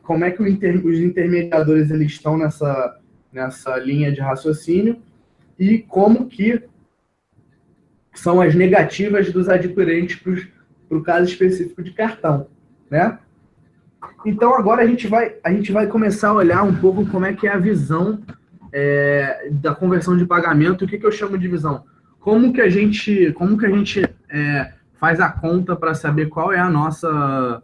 como é que os intermediadores eles estão nessa linha de raciocínio e como que são as negativas dos adquirentes para o caso específico de cartão, né? Então agora a gente vai começar a olhar um pouco como é que é a visão da conversão de pagamento. O que eu chamo de visão? Como que a gente faz a conta para saber qual é a nossa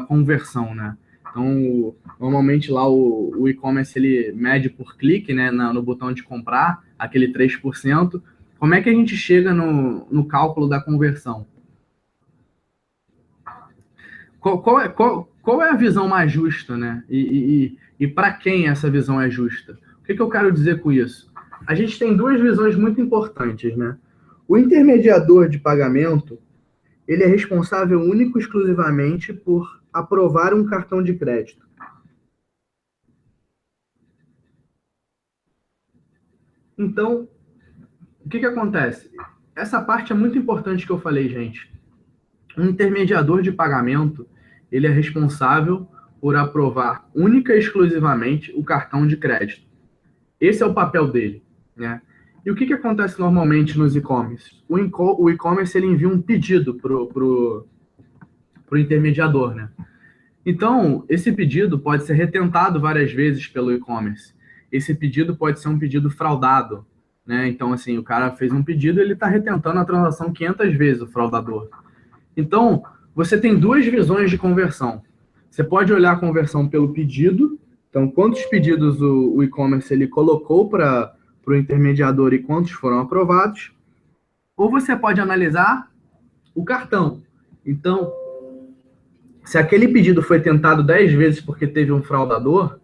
conversão, né? Então, normalmente lá o e-commerce ele mede por clique, né, no botão de comprar, aquele 3%. Como é que a gente chega no cálculo da conversão? Qual é a visão mais justa, né? E para quem essa visão é justa? O que eu quero dizer com isso? A gente tem duas visões muito importantes, né? O intermediador de pagamento, ele é responsável único e exclusivamente por aprovar um cartão de crédito. Então, o que acontece? Essa parte é muito importante que eu falei, gente. O intermediador de pagamento, ele é responsável por aprovar única e exclusivamente o cartão de crédito. Esse é o papel dele, né? E o que acontece normalmente nos e-commerce? O e-commerce ele envia um pedido pro intermediador, né? Então, esse pedido pode ser retentado várias vezes pelo e-commerce. Esse pedido pode ser um pedido fraudado, né? Então, assim, o cara fez um pedido e ele está retentando a transação 500 vezes, o fraudador. Então, você tem duas visões de conversão. Você pode olhar a conversão pelo pedido. Então, quantos pedidos o e-commerce ele colocou para o intermediador e quantos foram aprovados. Ou você pode analisar o cartão. Então, se aquele pedido foi tentado 10 vezes porque teve um fraudador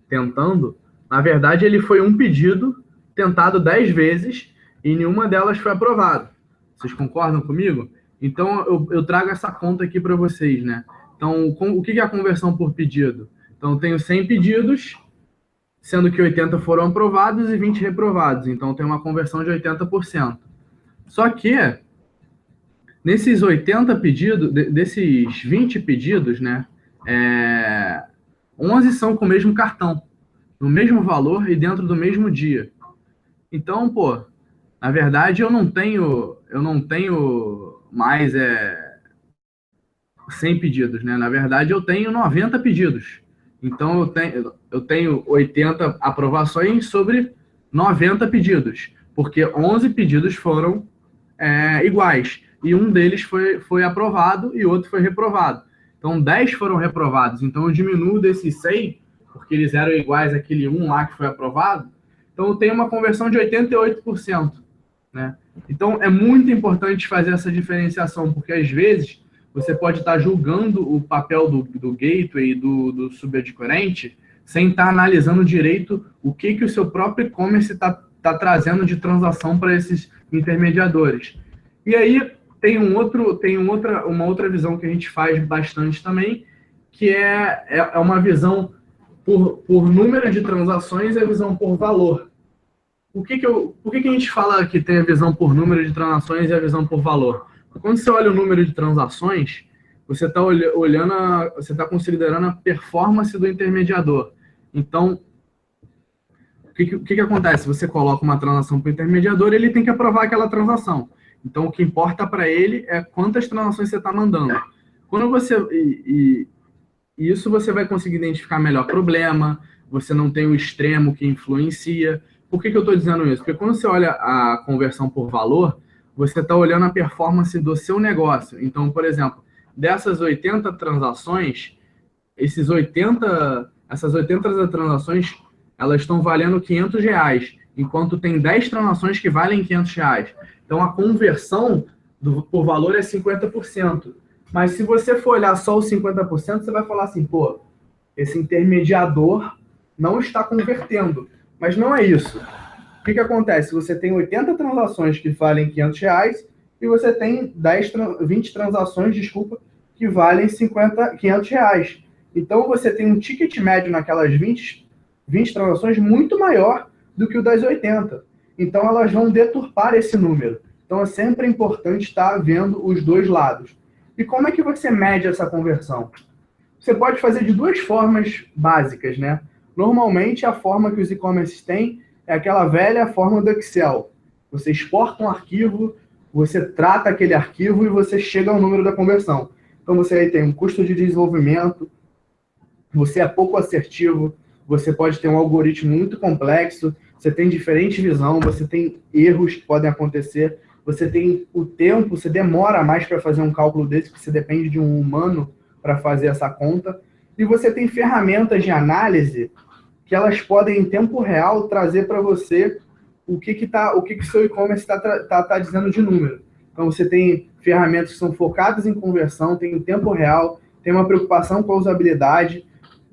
tentando, na verdade ele foi um pedido tentado 10 vezes e nenhuma delas foi aprovada. Vocês concordam comigo? Então eu trago essa conta aqui para vocês, né? Então, o que é a conversão por pedido? Então, eu tenho 100 pedidos, sendo que 80 foram aprovados e 20 reprovados. Então, tem uma conversão de 80%. Só que nesses 80 pedidos, desses 20 pedidos, né, 11 são com o mesmo cartão, no mesmo valor e dentro do mesmo dia. Então, pô, na verdade eu não tenho mais 100 pedidos, né? Na verdade eu tenho 90 pedidos. Então eu tenho 80 aprovações sobre 90 pedidos, porque 11 pedidos foram iguais. E um deles foi aprovado e outro foi reprovado. Então, 10 foram reprovados. Então, eu diminuo desses 100, porque eles eram iguais àquele 1 lá que foi aprovado. Então, eu tenho uma conversão de 88%. Né? Então, é muito importante fazer essa diferenciação, porque, às vezes, você pode estar julgando o papel do gateway e do subadquirente sem estar analisando direito o que o seu próprio e-commerce está trazendo de transação para esses intermediadores. E aí, tem uma outra visão que a gente faz bastante também, que é uma visão por número de transações e a visão por valor. Por que a gente fala que tem a visão por número de transações e a visão por valor? Quando você olha o número de transações, você está você está considerando a performance do intermediador. Então, o que acontece? Você coloca uma transação para o intermediador, ele tem que aprovar aquela transação. Então, o que importa para ele é quantas transações você está mandando. Quando isso você vai conseguir identificar melhor problema, você não tem o extremo que influencia. Por que eu estou dizendo isso? Porque quando você olha a conversão por valor, você está olhando a performance do seu negócio. Então, por exemplo, dessas 80 transações, essas 80 transações, elas estão valendo R$500, enquanto tem 10 transações que valem R$500. Então, a conversão por valor é 50%. Mas se você for olhar só os 50%, você vai falar assim, pô, esse intermediador, não está convertendo. Mas não é isso. O que acontece? Você tem 80 transações que valem R$500 e você tem 20 transações, desculpa, que valem R$500. Então, você tem um ticket médio naquelas 20 transações muito maior do que o das 80. Então, elas vão deturpar esse número. Então, é sempre importante estar vendo os dois lados. E como é que você mede essa conversão? Você pode fazer de duas formas básicas, né? Normalmente, a forma que os e-commerces têm é aquela velha forma do Excel. Você exporta um arquivo, você trata aquele arquivo e você chega ao número da conversão. Então, você aí tem um custo de desenvolvimento, você é pouco assertivo, você pode ter um algoritmo muito complexo, você tem diferente visão, você tem erros que podem acontecer, você tem o tempo, você demora mais para fazer um cálculo desse, porque você depende de um humano para fazer essa conta, e você tem ferramentas de análise que elas podem, em tempo real, trazer para você o que o seu e-commerce tá dizendo de número. Então, você tem ferramentas que são focadas em conversão, tem o tempo real, tem uma preocupação com a usabilidade,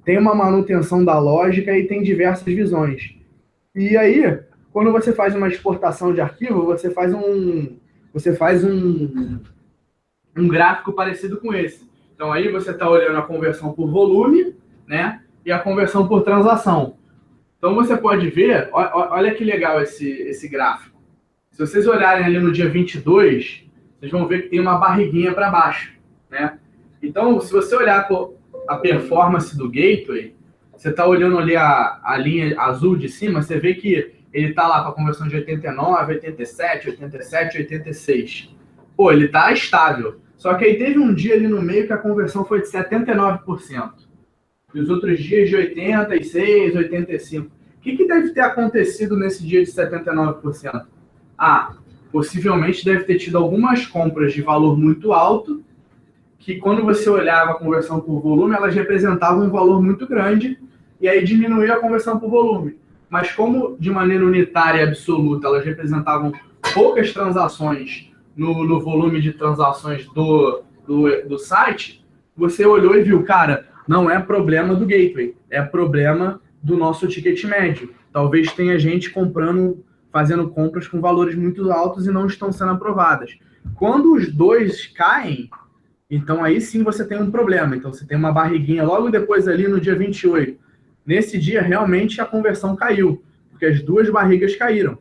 tem uma manutenção da lógica e tem diversas visões. E aí, quando você faz uma exportação de arquivo, você faz um gráfico parecido com esse. Então, aí você está olhando a conversão por volume, né, e a conversão por transação. Então, você pode ver, olha que legal esse gráfico. Se vocês olharem ali no dia 22, vocês vão ver que tem uma barriguinha para baixo, né? Então, se você olhar a performance do Gateway, você está olhando ali a linha azul de cima, você vê que ele está lá com a conversão de 89, 87, 87, 86. Pô, ele está estável. Só que aí teve um dia ali no meio que a conversão foi de 79%. E os outros dias de 86, 85%. O que deve ter acontecido nesse dia de 79%? Ah, possivelmente deve ter tido algumas compras de valor muito alto, que quando você olhava a conversão por volume, elas representavam um valor muito grande, e aí diminuiu a conversão por volume. Mas como de maneira unitária e absoluta elas representavam poucas transações no volume de transações do site, você olhou e viu, cara, não é problema do Gateway, é problema do nosso ticket médio. Talvez tenha gente fazendo compras com valores muito altos e não estão sendo aprovadas. Quando os dois caem, então aí sim você tem um problema. Então você tem uma barriguinha logo depois ali no dia 28. Nesse dia realmente a conversão caiu, porque as duas barrigas caíram.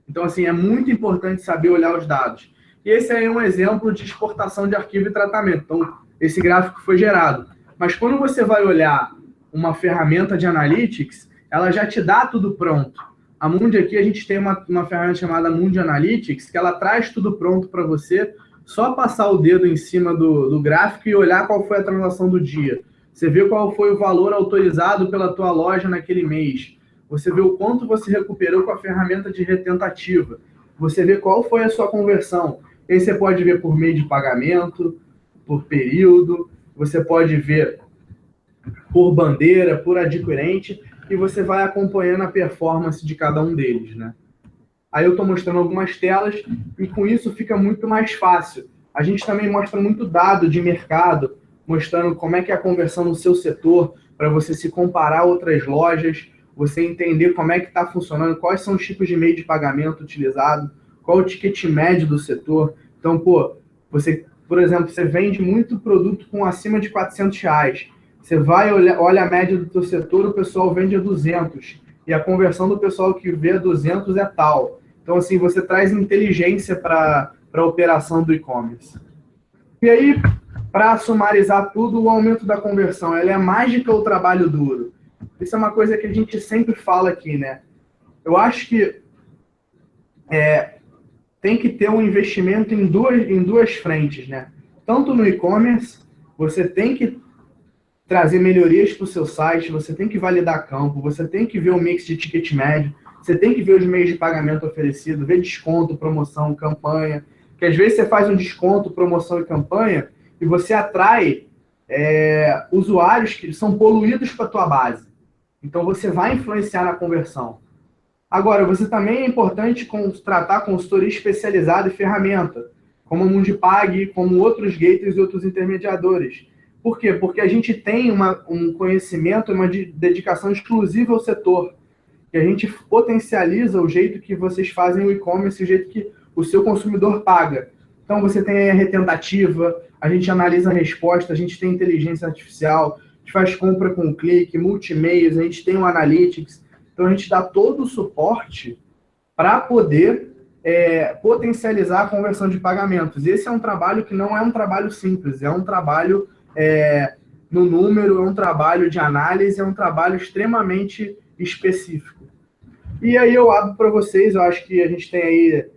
Então assim, é muito importante saber olhar os dados. E esse aí é um exemplo de exportação de arquivo e tratamento. Então esse gráfico foi gerado. Mas quando você vai olhar uma ferramenta de analytics, ela já te dá tudo pronto. A Mundi aqui, a gente tem uma ferramenta chamada Mundi Analytics, que ela traz tudo pronto para você, só passar o dedo em cima do gráfico e olhar qual foi a transação do dia. Você vê qual foi o valor autorizado pela tua loja naquele mês. Você vê o quanto você recuperou com a ferramenta de retentativa. Você vê qual foi a sua conversão. Aí você pode ver por meio de pagamento, por período, você pode ver por bandeira, por adquirente, e você vai acompanhando a performance de cada um deles, né? Aí eu estou mostrando algumas telas e com isso fica muito mais fácil. A gente também mostra muito dado de mercado, mostrando como é que é a conversão no seu setor, para você se comparar a outras lojas, você entender como é que está funcionando, quais são os tipos de meio de pagamento utilizado, qual o ticket médio do setor. Então, você, por exemplo, você vende muito produto com acima de R$400. Você vai, olha a média do teu setor, o pessoal vende a 200. E a conversão do pessoal que vê a 200 é tal. Então, assim, você traz inteligência para a operação do e-commerce. E aí, para sumarizar tudo, o aumento da conversão, ela é mágica ou trabalho duro? Isso é uma coisa que a gente sempre fala aqui, né? Eu acho que tem que ter um investimento em duas frentes, né? Tanto no e-commerce, você tem que trazer melhorias para o seu site, você tem que validar campo, você tem que ver o mix de ticket médio, você tem que ver os meios de pagamento oferecidos, ver desconto, promoção, campanha, que às vezes você faz um desconto, promoção e campanha e você atrai usuários que são poluídos para a tua base. Então você vai influenciar na conversão. Agora, você também é importante contratar consultoria especializada e ferramenta, como a Mundipag, como outros gateways e outros intermediadores, Por quê? Porque a gente tem um conhecimento, uma dedicação exclusiva ao setor. E a gente potencializa o jeito que vocês fazem o e-commerce, o jeito que o seu consumidor paga. Então, você tem a retentativa, a gente analisa a resposta, a gente tem inteligência artificial, a gente faz compra com clique, multimeios, a gente tem o Analytics. Então, a gente dá todo o suporte para poder potencializar a conversão de pagamentos. Esse é um trabalho que não é um trabalho simples, é um trabalho no número, é um trabalho de análise, é um trabalho extremamente específico. E aí eu abro para vocês, eu acho que a gente tem aí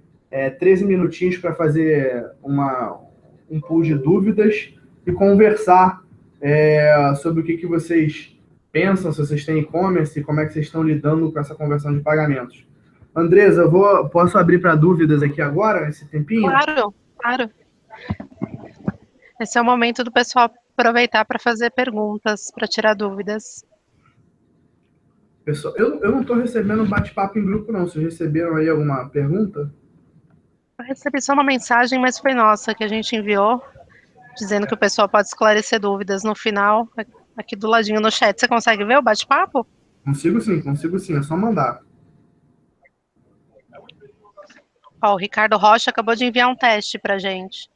13 minutinhos para fazer um pool de dúvidas e conversar sobre o que vocês pensam, se vocês têm e-commerce, como é que vocês estão lidando com essa conversão de pagamentos. Andresa, posso abrir para dúvidas aqui agora, nesse tempinho? Claro, claro. Esse é o momento do pessoal aproveitar para fazer perguntas, para tirar dúvidas. Pessoal, eu não estou recebendo um bate-papo em grupo, não. Vocês receberam aí alguma pergunta? Eu recebi só uma mensagem, mas foi nossa, que a gente enviou, dizendo que o pessoal pode esclarecer dúvidas no final, aqui do ladinho no chat. Você consegue ver o bate-papo? Consigo sim, é só mandar. Ó, o Ricardo Rocha acabou de enviar um teste pra gente.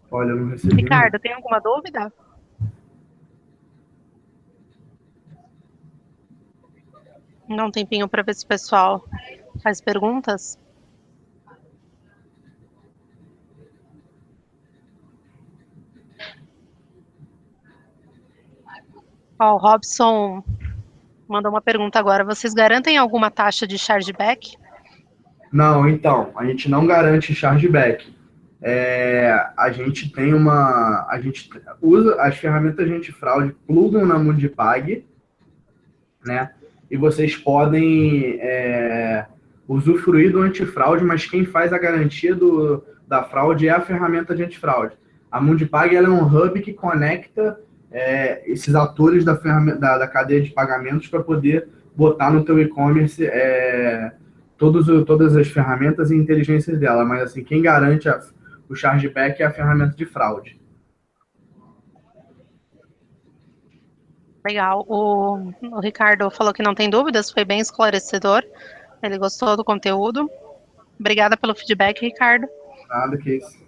Olha, eu não recebi. Ricardo, tem alguma dúvida? Dá um tempinho para ver se o pessoal faz perguntas. Ó, o Robson mandou uma pergunta agora. Vocês garantem alguma taxa de chargeback? Não, então, a gente não garante chargeback. A gente tem a gente usa as ferramentas de antifraude, plugam na Mundipag, né? E vocês podem usufruir do antifraude, mas quem faz a garantia da fraude é a ferramenta de antifraude. A Mundipag ela é um hub que conecta esses atores da cadeia de pagamentos para poder botar no teu e-commerce todas as ferramentas e inteligências dela, mas assim, quem garante o chargeback é a ferramenta de fraude. Legal. O Ricardo falou que não tem dúvidas, foi bem esclarecedor. Ele gostou do conteúdo. Obrigada pelo feedback, Ricardo. Nada que isso.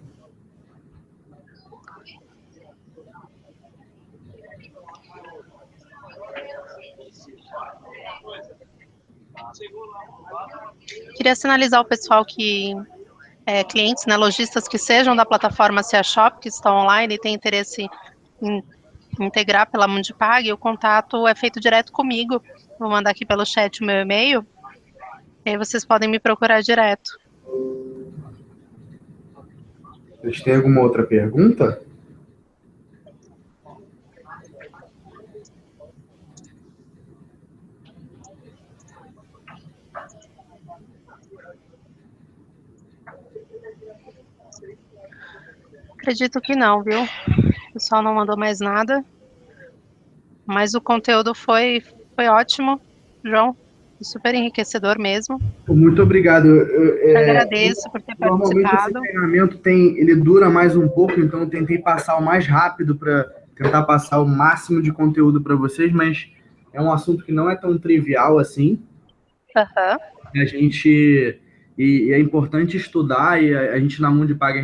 Queria sinalizar ao pessoal que clientes, né, lojistas que sejam da plataforma CA Shop, que estão online e têm interesse em integrar pela Mundipag, o contato é feito direto comigo. Vou mandar aqui pelo chat o meu e-mail, e aí vocês podem me procurar direto. Vocês têm alguma outra pergunta? Acredito que não, viu? O pessoal não mandou mais nada. Mas o conteúdo foi ótimo, João. Super enriquecedor mesmo. Muito obrigado. Agradeço por ter participado. Normalmente esse treinamento ele dura mais um pouco, então eu tentei passar o mais rápido para tentar passar o máximo de conteúdo para vocês, mas é um assunto que não é tão trivial assim. Uhum. E é importante estudar, e a gente na Mundipag,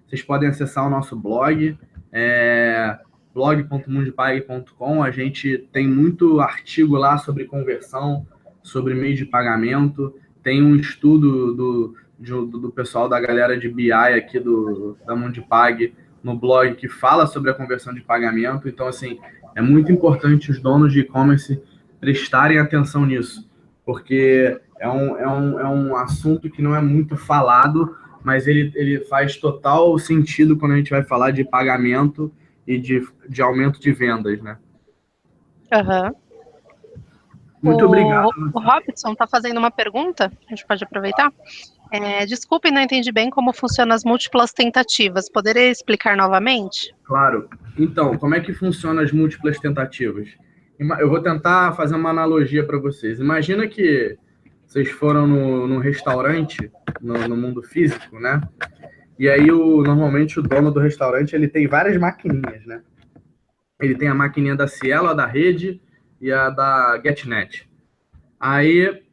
vocês podem acessar o nosso blog, blog.mundipag.com, a gente tem muito artigo lá sobre conversão, sobre meio de pagamento, tem um estudo do pessoal da galera de BI aqui da Mundipag no blog que fala sobre a conversão de pagamento, então assim, é muito importante os donos de e-commerce prestarem atenção nisso, porque é um assunto que não é muito falado, mas ele faz total sentido quando a gente vai falar de pagamento e de aumento de vendas, né? Uhum. Muito obrigado. O Robson está fazendo uma pergunta, a gente pode aproveitar. Desculpe, não entendi bem como funcionam as múltiplas tentativas. Poderia explicar novamente? Claro. Então, como é que funcionam as múltiplas tentativas? Eu vou tentar fazer uma analogia para vocês. Imagina que vocês foram no restaurante, no mundo físico, né? E aí, normalmente, o dono do restaurante, ele tem várias maquininhas, né? Ele tem a maquininha da Cielo, a da Rede e a da GetNet. Aí,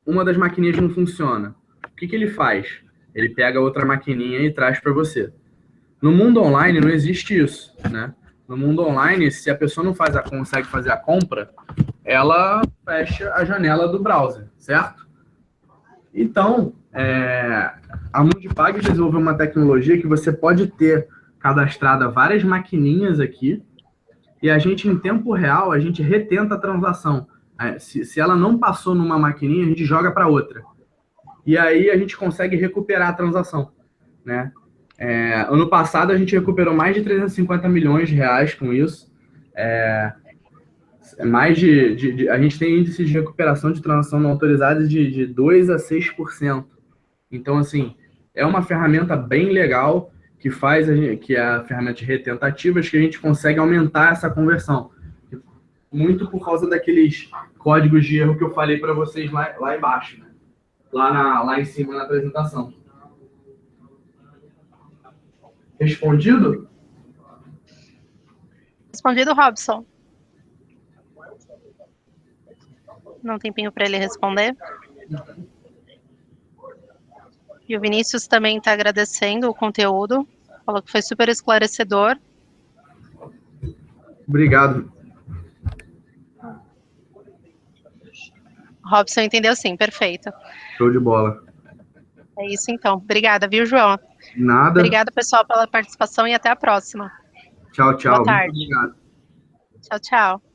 uma das maquininhas não funciona. O que ele faz? Ele pega outra maquininha e traz para você. No mundo online não existe isso, né? No mundo online, se a pessoa não consegue fazer a compra, ela fecha a janela do browser, certo? Então, a Mundipag desenvolveu uma tecnologia que você pode ter cadastrada várias maquininhas aqui e a gente, em tempo real, a gente retenta a transação. Se ela não passou numa maquininha, a gente joga para outra. E aí a gente consegue recuperar a transação, né? Ano passado a gente recuperou mais de 350 milhões de reais com isso. A gente tem índices de recuperação de transação não autorizada de 2 a 6%. Então, assim, é uma ferramenta bem legal que que é a ferramenta de retentativas, que a gente consegue aumentar essa conversão. Muito por causa daqueles códigos de erro que eu falei para vocês lá embaixo, né? Lá em cima na apresentação. Respondido? Respondido, Robson. Não tem tempinho para ele responder. E o Vinícius também está agradecendo o conteúdo. Falou que foi super esclarecedor. Obrigado. Robson entendeu sim, perfeito. Show de bola. É isso então. Obrigada, viu, João? Nada. Obrigada, pessoal, pela participação e até a próxima. Tchau, tchau. Boa tarde. Muito obrigado. Tchau, tchau.